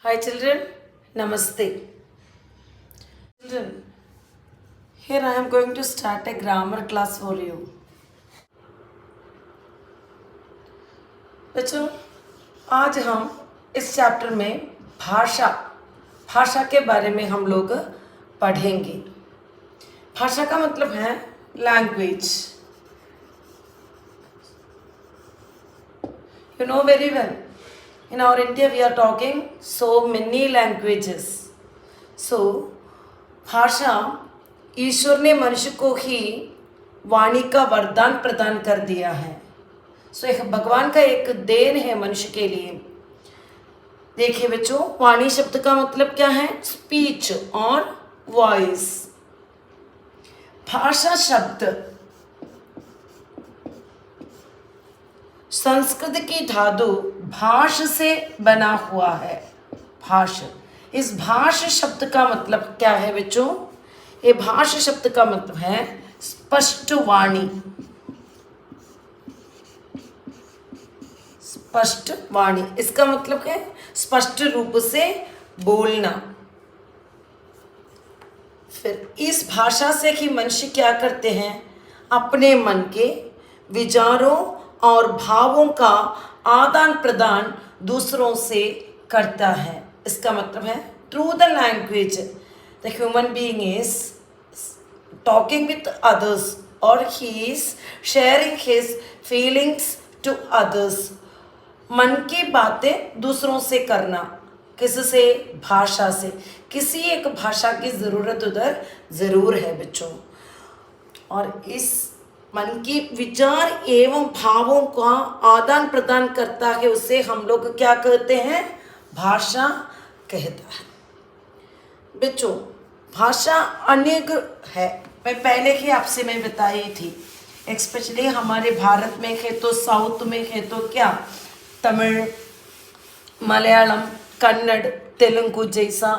Hi children, Namaste. Children, here I am going to start a grammar class for you. बच्चों, आज हम इस chapter में भाषा के बारे में हम लोग पढ़ेंगे। भाषा का मतलब है language. You know very well. In our India, we are talking so many languages. So, भाषा ईश्वर ने मनुष्य को ही वाणी का वरदान प्रदान कर दिया है। सो एक भगवान का एक देन है मनुष्य के लिए। देखिए बच्चों, वाणी शब्द का मतलब क्या है? स्पीच और वॉइस। भाषा शब्द संस्कृत की धातु भाष से बना हुआ है। भाष, इस भाष शब्द का मतलब क्या है बच्चों? ये भाष शब्द का मतलब है स्पष्ट वाणी। स्पष्ट वाणी, इसका मतलब है स्पष्ट रूप से बोलना। फिर इस भाषा से ही मनुष्य क्या करते हैं? अपने मन के विचारों और भावों का आदान प्रदान दूसरों से करता है। इसका मतलब है through the language the human being is talking with others और he is sharing his feelings to others. मन की बातें दूसरों से करना, किससे? भाषा से। किसी एक भाषा की ज़रूरत उधर ज़रूर है बच्चों। और इस मन की विचार एवं भावों का आदान प्रदान करता है, उसे हम लोग क्या कहते हैं? भाषा कहता है। बच्चों, भाषा अनेक है। मैं पहले ही आपसे मैं बताई थी। एक्सपेशली हमारे भारत में है तो साउथ में है तो क्या तमिल, मलयालम, कन्नड़, तेलुगु जैसा,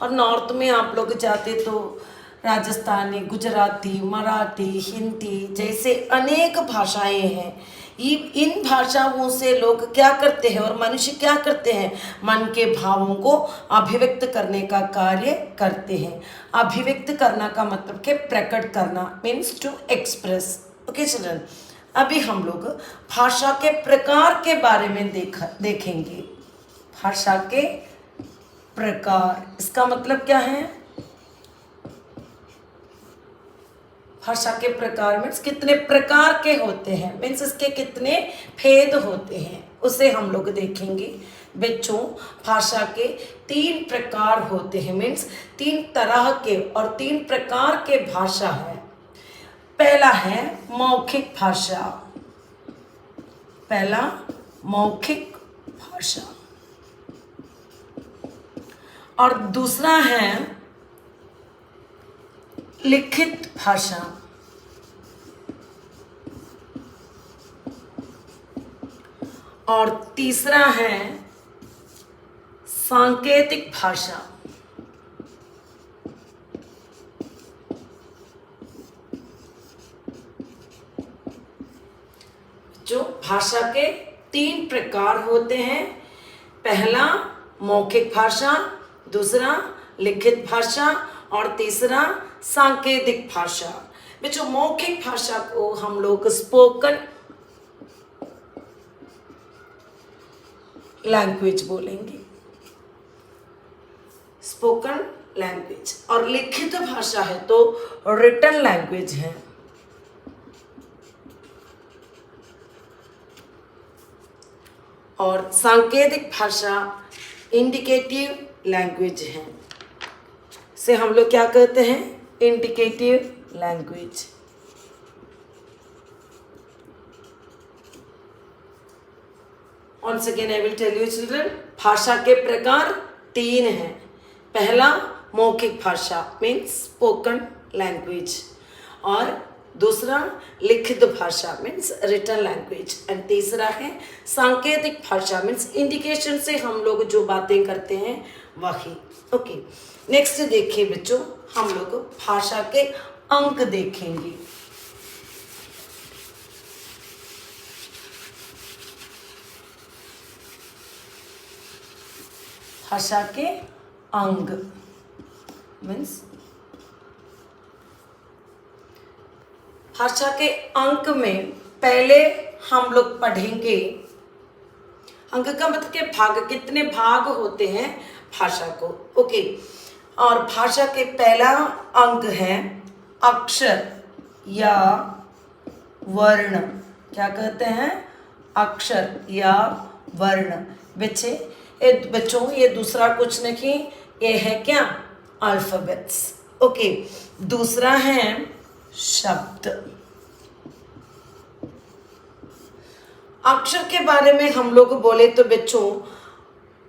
और नॉर्थ में आप लोग जाते तो राजस्थानी, गुजराती, मराठी, हिंदी जैसे अनेक भाषाएं हैं। इन भाषाओं से लोग क्या करते हैं और मनुष्य क्या करते हैं? मन के भावों को अभिव्यक्त करने का कार्य करते हैं। अभिव्यक्त करना का मतलब के प्रकट करना, means to express. Okay children, अभी हम लोग भाषा के प्रकार के बारे में देखेंगे। भाषा के प्रकार, इसका मतलब क्या है? भाषा के प्रकार मीन्स कितने प्रकार के होते हैं, मीन्स इसके कितने भेद होते हैं, उसे हम लोग देखेंगे। बच्चों, भाषा के 3 प्रकार होते हैं, मीन्स 3 तरह के और 3 प्रकार के भाषा है। पहला है मौखिक भाषा। पहला मौखिक भाषा, और दूसरा है लिखित भाषा। और तीसरा है सांकेतिक भाषा। जो भाषा के 3 प्रकार होते हैं, पहला मौखिक भाषा, दूसरा लिखित भाषा और तीसरा सांकेतिक भाषा। बच्चों, मौखिक भाषा को हम लोग स्पोकन लैंग्वेज बोलेंगे, स्पोकन लैंग्वेज। और लिखित भाषा है तो रिटन लैंग्वेज है। और सांकेतिक भाषा इंडिकेटिव लैंग्वेज है। से हम लोग क्या कहते हैं? Indicative language. Once again I will tell you children, भाषा के प्रकार 3 हैं। पहला मौखिक भाषा मीन्स स्पोकन लैंग्वेज, और दूसरा लिखित भाषा मीन्स रिटन लैंग्वेज, एंड तीसरा है सांकेतिक भाषा मीन्स इंडिकेशन से हम लोग जो बातें करते हैं वही। ओके, नेक्स्ट देखिए बच्चों, हम लोग भाषा के अंक देखेंगे। भाषा के अंग मीन्स भाषा के अंक में पहले हम लोग पढ़ेंगे, अंक का मतलब के भाग, कितने भाग होते हैं भाषा को। ओके, और भाषा के पहला अंग है अक्षर या वर्ण। क्या कहते हैं? अक्षर या वर्ण। बच्चों ये दूसरा कुछ नहीं, ये है क्या? अल्फाबेट्स। ओके, दूसरा है शब्द। अक्षर के बारे में हम लोग बोले तो बच्चों,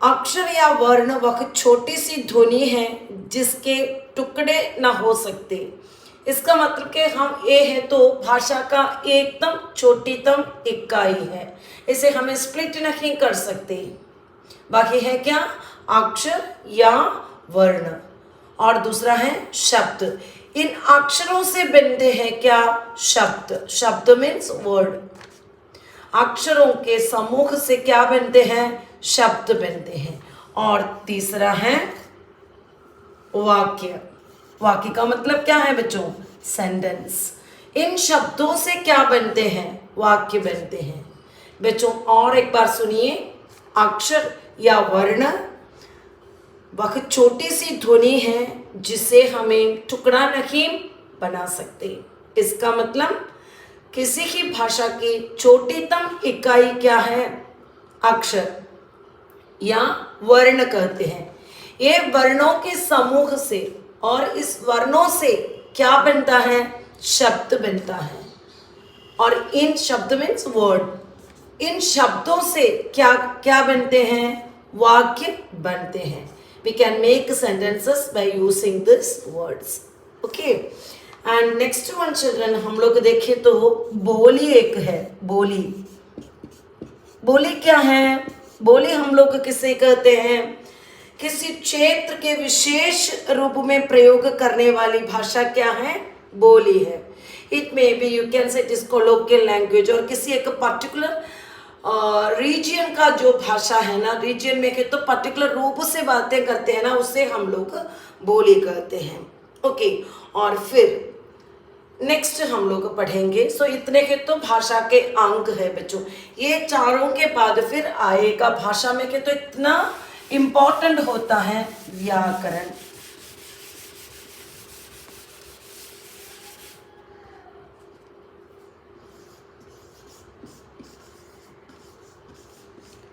अक्षर या वर्ण वह छोटी सी ध्वनि है जिसके टुकड़े ना हो सकते। इसका मतलब कि हम ये है तो भाषा का एकदम छोटीतम इकाई है, इसे हमें स्प्लिट नहीं कर सकते। बाकी है क्या? अक्षर या वर्ण। और दूसरा है शब्द। इन अक्षरों से बनते हैं क्या? शब्द। शब्द मीन्स वर्ड। अक्षरों के समूह से क्या बनते हैं? शब्द बनते हैं। और तीसरा है वाक्य। वाक्य का मतलब क्या है बच्चों? सेंटेंस। इन शब्दों से क्या बनते हैं? वाक्य बनते हैं। बच्चों और एक बार सुनिए, अक्षर या वर्ण वह छोटी सी ध्वनि है जिसे हमें टुकड़ा नहीं बना सकते। इसका मतलब किसी ही भाषा की छोटीतम इकाई क्या है? अक्षर या वर्ण कहते हैं। ये वर्णों के समूह से, और इस वर्णों से क्या बनता है? शब्द बनता है। और इन शब्द मीन्स वर्ड। इन शब्दों से क्या क्या बनते हैं? वाक्य बनते हैं। We can make sentences by using these words. Okay. And next one children, हम लोग देखें तो बोली एक है। बोली। बोली क्या है? बोली हम लोग किसे कहते हैं? किसी क्षेत्र के विशेष रूप में प्रयोग करने वाली भाषा क्या है? बोली है। It may be, you can say it is colloquial language, और किसी एक पर्टिकुलर रीजन का जो भाषा है ना, रीजन में के तो पर्टिकुलर रूप से बातें करते हैं ना, उसे हम लोग बोली कहते हैं। ओके, और फिर नेक्स्ट हम लोग पढ़ेंगे। सो इतने के तो भाषा के अंग है बच्चों। ये चारों के बाद फिर आएगा भाषा में के तो इतना इम्पोर्टेंट होता है व्याकरण।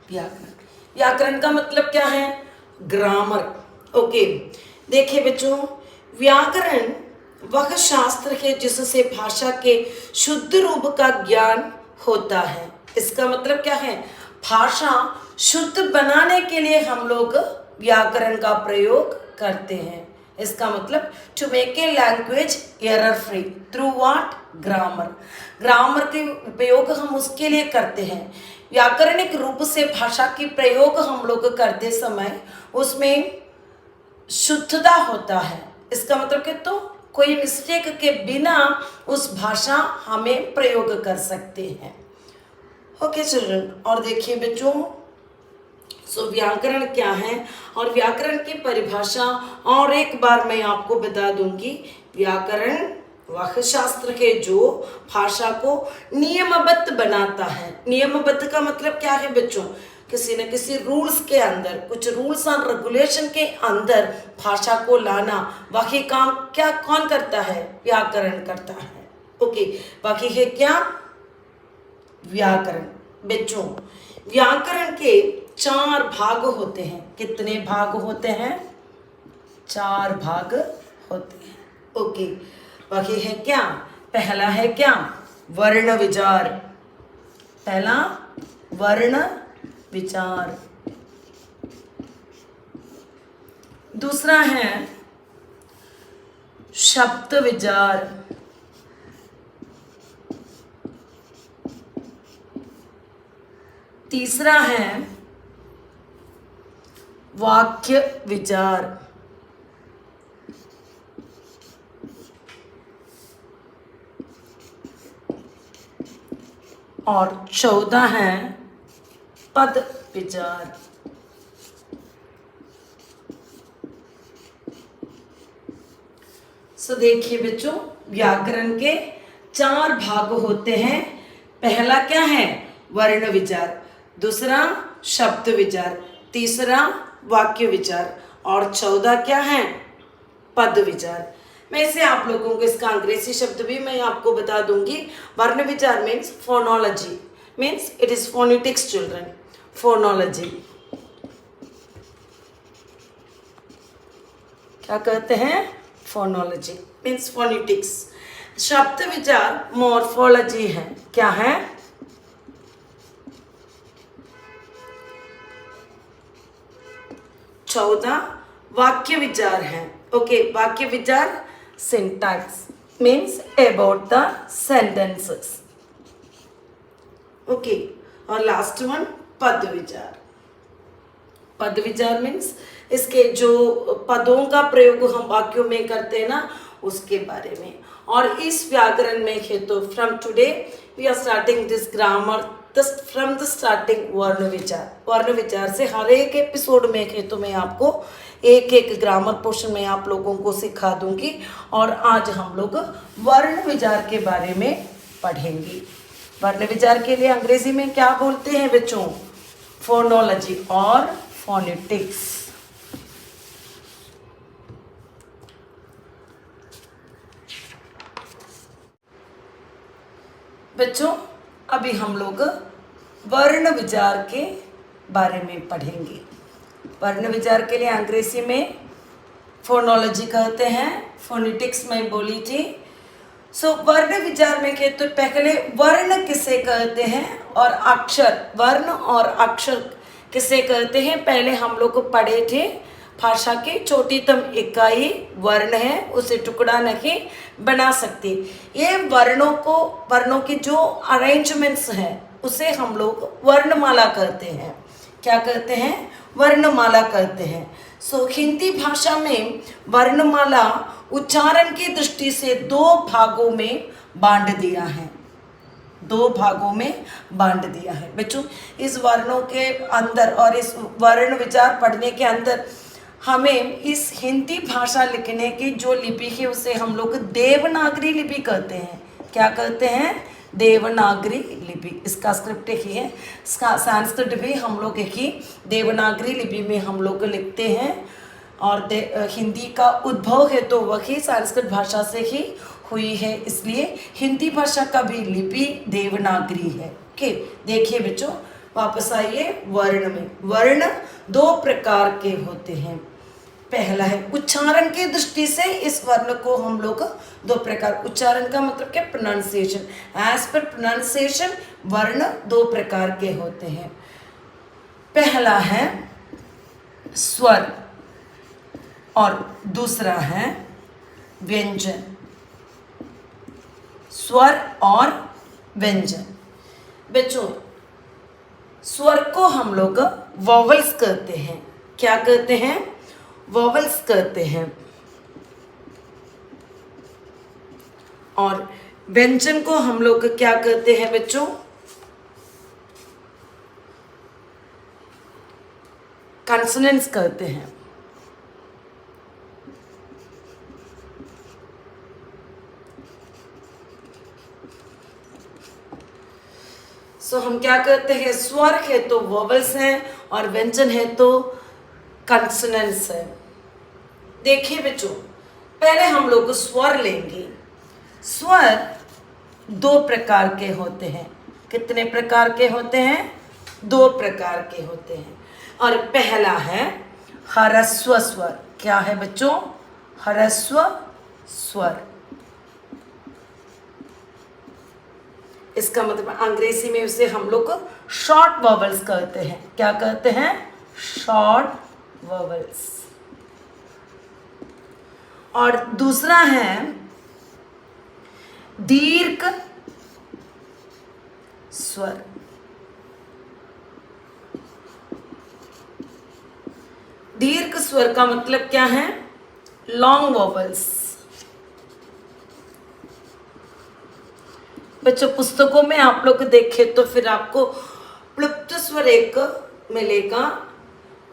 व्याकरण। व्याकरण का मतलब क्या है? ग्रामर। ओके, देखिए बच्चों, व्याकरण वह शास्त्र है जिससे भाषा के शुद्ध रूप का ज्ञान होता है। इसका मतलब क्या है? भाषा शुद्ध बनाने के लिए हम लोग व्याकरण का प्रयोग करते हैं। इसका मतलब to make a language error free through what? Grammar. Grammar के उपयोग हम उसके लिए करते हैं। व्याकरणिक रूप से भाषा की प्रयोग हम लोग करते समय उसमें शुद्धता होता है। इसका मतलब कि तो कोई मिस्टेक के बिना उस भाषा हमें प्रयोग कर सकते हैं। ओके चिल्ड्रन, और देखिए बच्चों, सो व्याकरण क्या है और व्याकरण की परिभाषा और एक बार मैं आपको बता दूंगी। व्याकरण वह शास्त्र है जो भाषा को नियमबद्ध बनाता है। नियमबद्ध का मतलब क्या है बच्चों? किसी न किसी रूल्स के अंदर, कुछ रूल्स एंड रेगुलेशन के अंदर भाषा को लाना, बाकी काम क्या कौन करता है? व्याकरण करता है। ओके, बाकी है क्या? व्याकरण। बच्चों, व्याकरण के 4 भाग होते हैं। कितने भाग होते हैं? 4 भाग होते हैं। ओके, बाकी है क्या? पहला है क्या? वर्ण विचार। पहला वर्ण विचार। दूसरा है शब्द विचार। तीसरा है वाक्य विचार। और 14 है पद विचार। सो देखिए बच्चों, व्याकरण के 4 भाग होते हैं। पहला क्या है? वर्ण विचार, दूसरा शब्द विचार, तीसरा वाक्य विचार और 14 क्या है? पद विचार। मैं इसे आप लोगों को इसका अंग्रेजी शब्द भी मैं आपको बता दूंगी। वर्ण विचार means phonology, means it is phonetics children. Phonology क्या कहते हैं? Phonology means phonetics. शब्द विचार मॉर्फोलॉजी है। क्या है? चौदह वाक्य विचार है। ओके, वाक्य विचार syntax means about the sentences. Okay, और लास्ट वन पद विचार। पद विचार मीन्स इसके जो पदों का प्रयोग हम वाक्यों में करते हैं ना, उसके बारे में। और इस व्याकरण में है तो from today we are starting this grammar from the starting वर्ण विचार। वर्ण विचार से हर एक एपिसोड में है तो मैं आपको एक एक ग्रामर पोर्शन में आप लोगों को सिखा दूंगी। और आज हम लोग वर्ण विचार के बारे में पढ़ेंगे। वर्ण विचार के लिए अंग्रेजी में क्या बोलते हैं बच्चों? फोनोलॉजी और फोनेटिक्स। बच्चों, अभी हम लोग वर्ण विचार के बारे में पढ़ेंगे। वर्ण विचार के लिए अंग्रेजी में फोनोलॉजी कहते हैं, फोनेटिक्स में बोली थी। सो वर्ण विचार में कहते तो पहले वर्ण किसे कहते हैं और अक्षर, वर्ण और अक्षर किसे कहते हैं, पहले हम लोग पढ़े थे। भाषा की छोटीतम इकाई वर्ण है, उसे टुकड़ा नहीं बना सकती। ये वर्णों की जो अरेंजमेंट्स हैं उसे हम लोग वर्णमाला कहते हैं। क्या कहते हैं? वर्णमाला कहते हैं। सो हिंदी भाषा में वर्णमाला उच्चारण की दृष्टि से 2 भागों में बांट दिया है। 2 भागों में बांट दिया है बच्चों। इस वर्णों के अंदर और इस वर्ण विचार पढ़ने के अंदर हमें इस हिंदी भाषा लिखने की जो लिपि है उसे हम लोग देवनागरी लिपि कहते हैं। क्या कहते हैं? देवनागरी लिपि। इसका स्क्रिप्ट एक ही है। इसका संस्कृत भी हम लोग एक ही देवनागरी लिपि में हम लोग लिखते हैं। और हिंदी का उद्भव है तो वही संस्कृत भाषा से ही हुई है, इसलिए हिंदी भाषा का भी लिपि देवनागरी है। ओके, देखिए बच्चों, वापस आइए वर्ण में। वर्ण 2 प्रकार के होते हैं। पहला है उच्चारण की दृष्टि से इस वर्ण को हम लोग 2 प्रकार, उच्चारण का मतलब क्या? प्रोनाउंसिएशन। एज पर प्रोनाउंसिएशन वर्ण 2 प्रकार के होते हैं। पहला है स्वर और दूसरा है व्यंजन। स्वर और व्यंजन। बच्चों, स्वर को हम लोग वॉवल्स कहते हैं। क्या कहते हैं? वॉवल्स कहते हैं। और व्यंजन को हम लोग क्या कहते हैं बच्चों? कॉन्सोनेंट्स कहते हैं। सो हम क्या कहते हैं? स्वर है तो वॉवल्स हैं और व्यंजन है तो कॉन्सोनेंट्स है। देखिए बच्चों, पहले हम लोग स्वर लेंगे। स्वर 2 प्रकार के होते हैं। कितने प्रकार के होते हैं? 2 प्रकार के होते हैं। और पहला है ह्रस्व स्वर। क्या है बच्चों? ह्रस्व स्वर। इसका मतलब अंग्रेजी में उसे हम लोग शॉर्ट वॉवल्स कहते हैं। क्या कहते हैं? Short vowels. और दूसरा है दीर्घ स्वर। दीर्घ स्वर का मतलब क्या है? Long vowels. बच्चों, पुस्तकों में आप लोग देखें तो फिर आपको प्लुप्त स्वर एक मिलेगा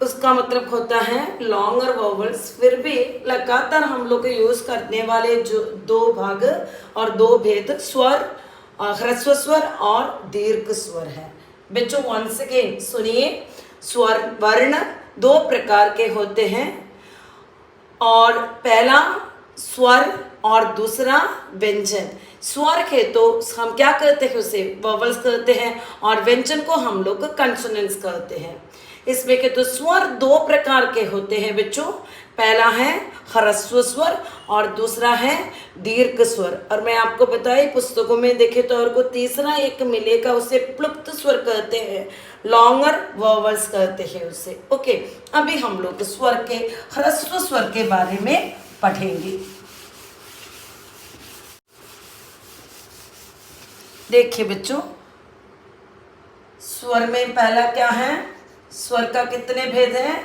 उसका मतलब होता है लॉन्गर वोवल्स। फिर भी लगातार हम लोग यूज करने वाले जो दो भाग और दो भेद स्वर, ह्रस्व स्वर और दीर्घ स्वर है। बच्चों वंस अगेन सुनिए, स्वर वर्ण दो प्रकार के होते हैं, और पहला स्वर और दूसरा व्यंजन। स्वर है तो हम क्या कहते हैं, उसे वोवल्स कहते हैं, और व्यंजन को हम लोग कंसोनेंट्स कहते हैं। इसमें के तो स्वर दो प्रकार के होते हैं बच्चों, पहला है ह्रस्व स्वर और दूसरा है दीर्घ स्वर। और मैं आपको बताई पुस्तकों में देखे तो और को तीसरा एक मिलेगा, उसे प्लुप्त स्वर कहते हैं, लॉन्गर वोवल्स कहते हैं उसे। ओके, अभी हम लोग स्वर के ह्रस्व स्वर के बारे में पढ़ेंगे। देखिए बच्चों, स्वर में पहला क्या है, स्वर का कितने भेद हैं,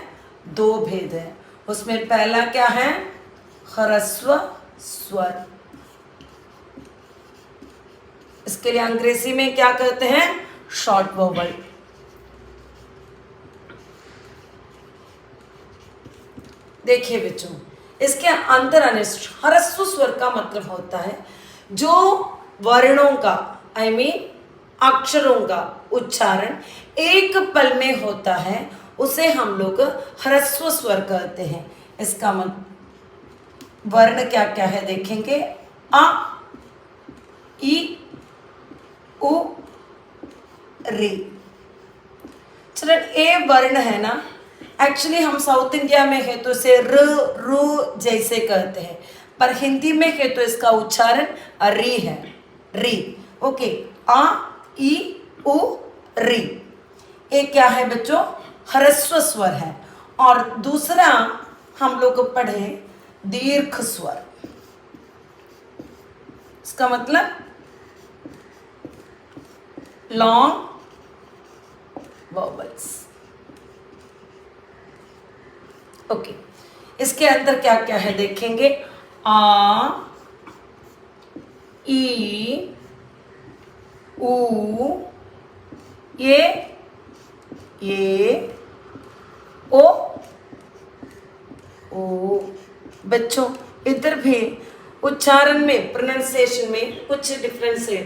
दो भेद हैं। उसमें पहला क्या है, ह्रस्व स्वर। इसके लिए अंग्रेजी में क्या कहते हैं, शॉर्ट वोवल। देखिए बच्चों, इसके अंतर अनिष्ट ह्रस्व स्वर का मतलब होता है जो वर्णों का अक्षरों का उच्चारण एक पल में होता है, उसे हम लोग ह्रस्व स्वर कहते हैं। इसका मतलब वर्ण क्या क्या है देखेंगे, अ, ई, उ, रे। चलो, ए वर्ण है ना, एक्चुअली हम साउथ इंडिया में है तो इसे र, रू जैसे कहते हैं, पर हिंदी में है तो इसका उच्चारण री है, री। ओके, आ, ई, उ, री। ये क्या है बच्चों, ह्रस्व स्वर है। और दूसरा हम लोग पढ़े दीर्घ स्वर। इसका मतलब लॉन्ग वोवल्स। ओके, इसके अंदर क्या क्या है देखेंगे, आ, ई, उ, ये, ओ, बच्चों इधर भी उच्चारण में, प्रोनाउंसिएशन में कुछ डिफरेंस है।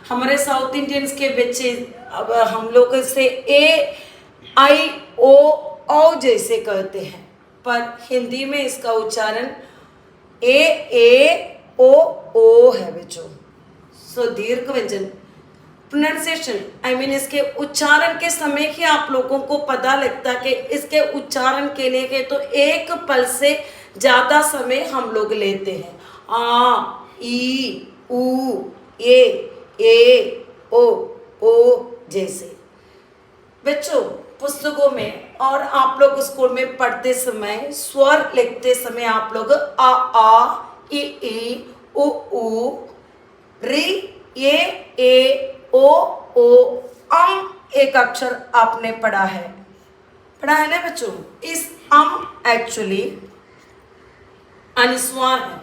हमारे साउथ इंडियंस के बच्चे अब हम लोग इसे ए, आई, ओ जैसे कहते हैं, पर हिंदी में इसका उच्चारण ए, ओ है बच्चों। सो दीर्घ व्यंजन प्रोनाउंसिएशन इसके उच्चारण के समय ही आप लोगों को पता लगता है कि इसके उच्चारण के लिए के तो एक पल से ज़्यादा समय हम लोग लेते हैं। आ, ई, उ, ए, ओ जैसे। बच्चों पुस्तकों में और आप लोग स्कूल में पढ़ते समय, स्वर लिखते समय आप लोग आ, ई, उ, री, ए, ओ, एक अक्षर आपने पढ़ा है ना बच्चों। इस एक्चुअली अनुस्वार है।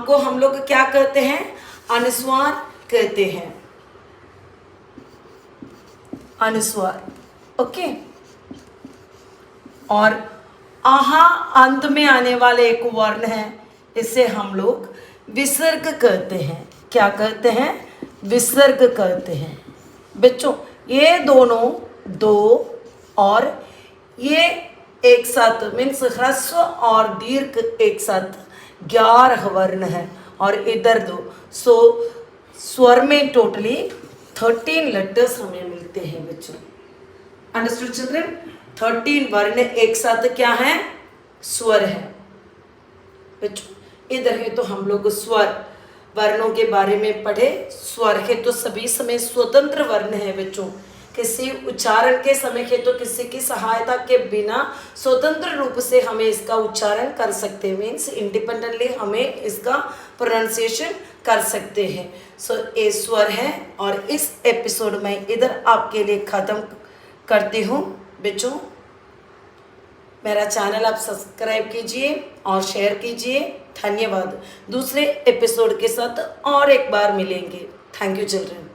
को हम लोग क्या कहते हैं, अनुस्वार कहते हैं, अनुस्वार। ओके, और आहा अंत में आने वाले एक वर्ण है, इसे हम लोग विसर्ग कहते हैं। क्या कहते हैं, विसर्ग कहते हैं। बच्चों ये दोनों दो और ये एक साथ मीन्स ह्रस्व और दीर्घ एक साथ 11 वर्ण है, और इधर दो। सो स्वर में टोटली 13 लेटर्स हमें मिलते हैं बच्चों। अंडरस्टूड चिल्ड्रन, 13 वर्ण एक साथ क्या है, स्वर है बच्चों। इधर है तो हम लोग स्वर वर्णों के बारे में पढ़े। स्वर है तो सभी समय स्वतंत्र वर्ण है बच्चों, किसी उच्चारण के समय है तो किसी की सहायता के बिना स्वतंत्र रूप से हमें इसका उच्चारण कर सकते हैं, मीन्स इंडिपेंडेंटली हमें इसका प्रोनाउंसिएशन कर सकते हैं। सो ये स्वर है, और इस एपिसोड में इधर आपके लिए ख़त्म करती हूँ बच्चों। मेरा चैनल आप सब्सक्राइब कीजिए और शेयर कीजिए। धन्यवाद। दूसरे एपिसोड के साथ और एक बार मिलेंगे। Thank you children.